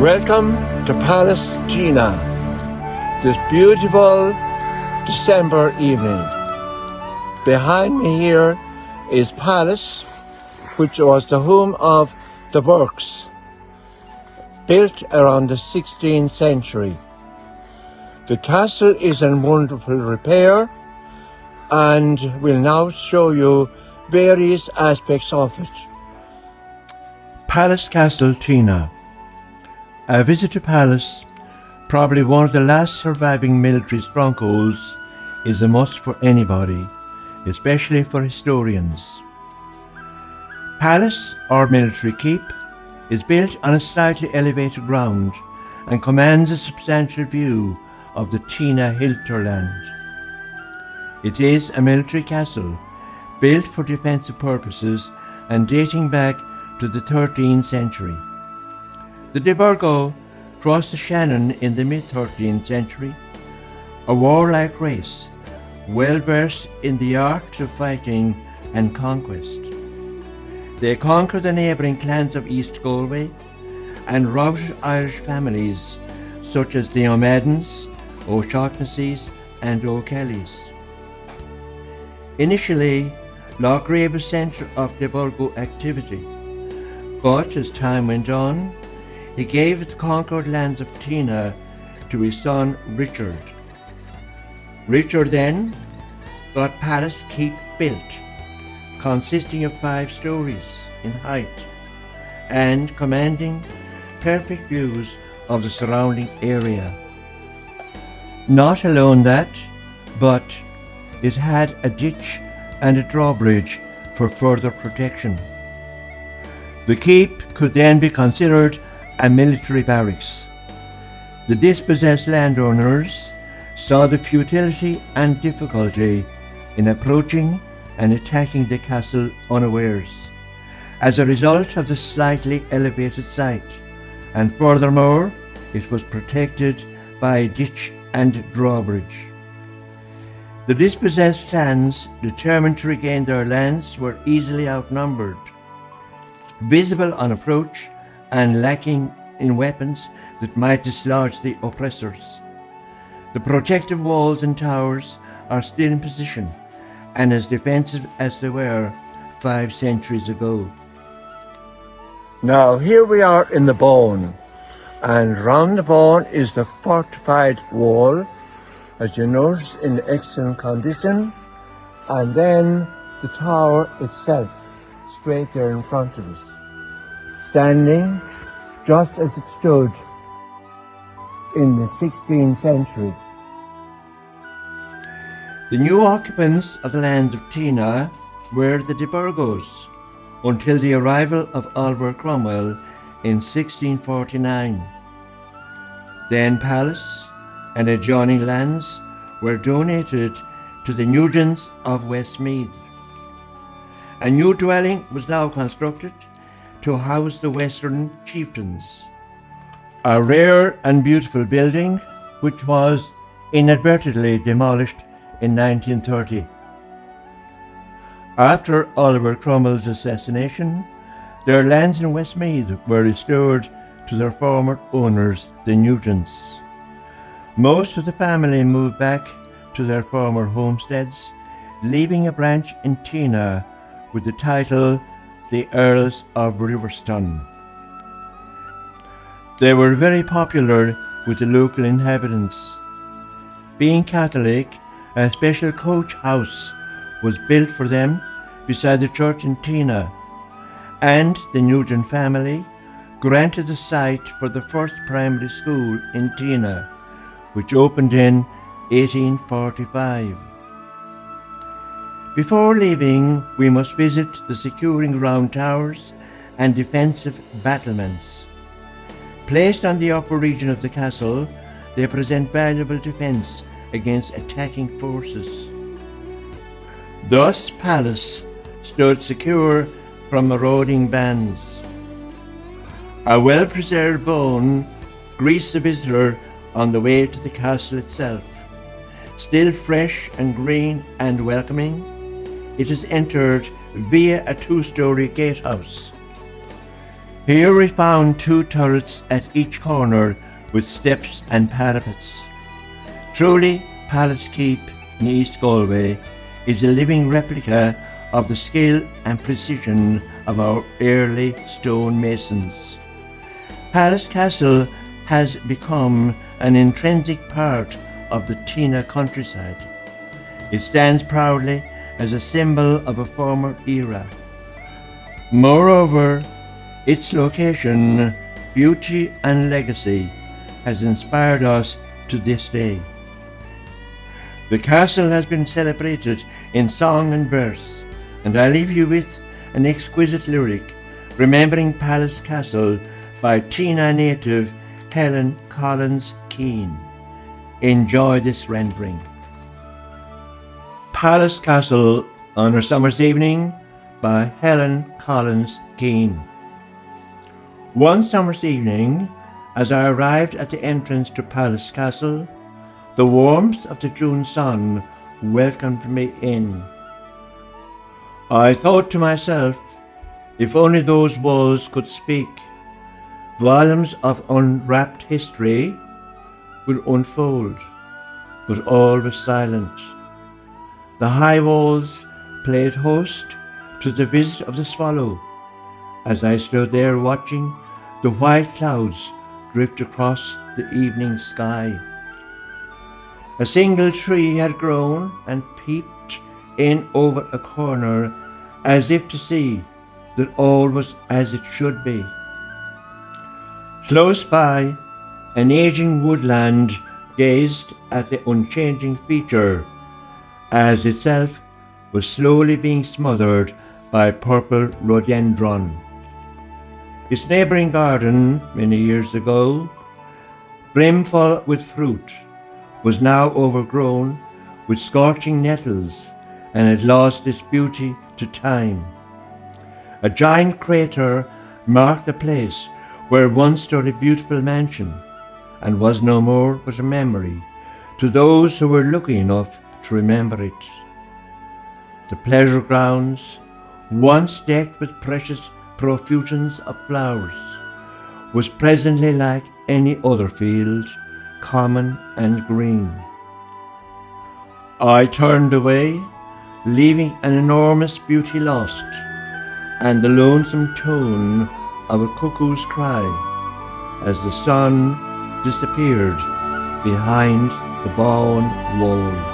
Welcome to Pallas, this beautiful December evening. Behind me here is Pallas, which was the home of the Burkes, built around the 16th century. The castle is in wonderful repair, and we'll now show you various aspects of it. Pallas Castle, Tina. A visit to Pallas, probably one of the last surviving military strongholds, is a must for anybody, especially for historians. Pallas, or military keep, is built on a slightly elevated ground and commands a substantial view of the Tina hinterland. It is a military castle built for defensive purposes and dating back to the 13th century. The de Burgo crossed the Shannon in the mid-13th century, a warlike race, well versed in the art of fighting and conquest. They conquered the neighbouring clans of East Galway and routed Irish families such as the O'Maddens, O'Shaughnessy's and O'Kellys. Initially, Loughrea was centre of de Burgo activity, but as time went on, he gave the conquered lands of Tina to his son Richard. Richard then got Pallas Keep built, consisting of 5 stories in height and commanding perfect views of the surrounding area. Not alone that, but it had a ditch and a drawbridge for further protection. The keep could then be considered a military barracks. The dispossessed landowners saw the futility and difficulty in approaching and attacking the castle unawares, as a result of the slightly elevated site, and furthermore, it was protected by a ditch and drawbridge. The dispossessed clans, determined to regain their lands, were easily outnumbered. Visible on approach and lacking in weapons that might dislodge the oppressors, the protective walls and towers are still in position and as defensive as they were 5 centuries ago. Now here we are in the Bone, and round the Bone is the fortified wall, as you notice, in excellent condition, and then the tower itself straight there in front of us, standing just as it stood in the 16th century. The new occupants of the land of Tina were the de Burgos until the arrival of Oliver Cromwell in 1649. Then Pallas and adjoining lands were donated to the Nugents of Westmeath. A new dwelling was now constructed to house the Western chieftains, a rare and beautiful building which was inadvertently demolished in 1930. After Oliver Cromwell's assassination, their lands in Westmeath were restored to their former owners, the Nugents. Most of the family moved back to their former homesteads, leaving a branch in Tina with the title the Earls of Riverston. They were very popular with the local inhabitants. Being Catholic, a special coach house was built for them beside the church in Tina, and the Nugent family granted the site for the first primary school in Tina, which opened in 1845. Before leaving, we must visit the securing round towers and defensive battlements. Placed on the upper region of the castle, they present valuable defence against attacking forces. Thus Pallas stood secure from marauding bands. A well-preserved bone greets the visitor on the way to the castle itself. Still fresh and green and welcoming, it is entered via a 2-story gatehouse. Here we found 2 turrets at each corner with steps and parapets. Truly, Pallas Keep in East Galway is a living replica of the skill and precision of our early stone masons. Pallas Castle has become an intrinsic part of the Tina countryside. It stands proudly as a symbol of a former era. Moreover, its location, beauty and legacy has inspired us to this day. The castle has been celebrated in song and verse, and I leave you with an exquisite lyric, Remembering Pallas Castle by Tina native Helen Collins Keane. Enjoy this rendering. Pallas Castle on a Summer's Evening by Helen Collins Keane. One summer's evening, as I arrived at the entrance to Pallas Castle, the warmth of the June sun welcomed me in. I thought to myself, if only those walls could speak, volumes of unwrapped history would unfold, but all was silent. The high walls played host to the visit of the swallow, as I stood there watching the white clouds drift across the evening sky. A single tree had grown and peeped in over a corner, as if to see that all was as it should be. Close by, an aging woodland gazed at the unchanging feature, as itself was slowly being smothered by purple rhododendron. Its neighbouring garden, many years ago, brimful with fruit, was now overgrown with scorching nettles and had lost its beauty to time. A giant crater marked the place where once stood a beautiful mansion, and was no more but a memory to those who were lucky enough to remember it. The pleasure grounds, once decked with precious profusions of flowers, was presently like any other field, common and green. I turned away, leaving an enormous beauty lost, and the lonesome tone of a cuckoo's cry as the sun disappeared behind the barn wall.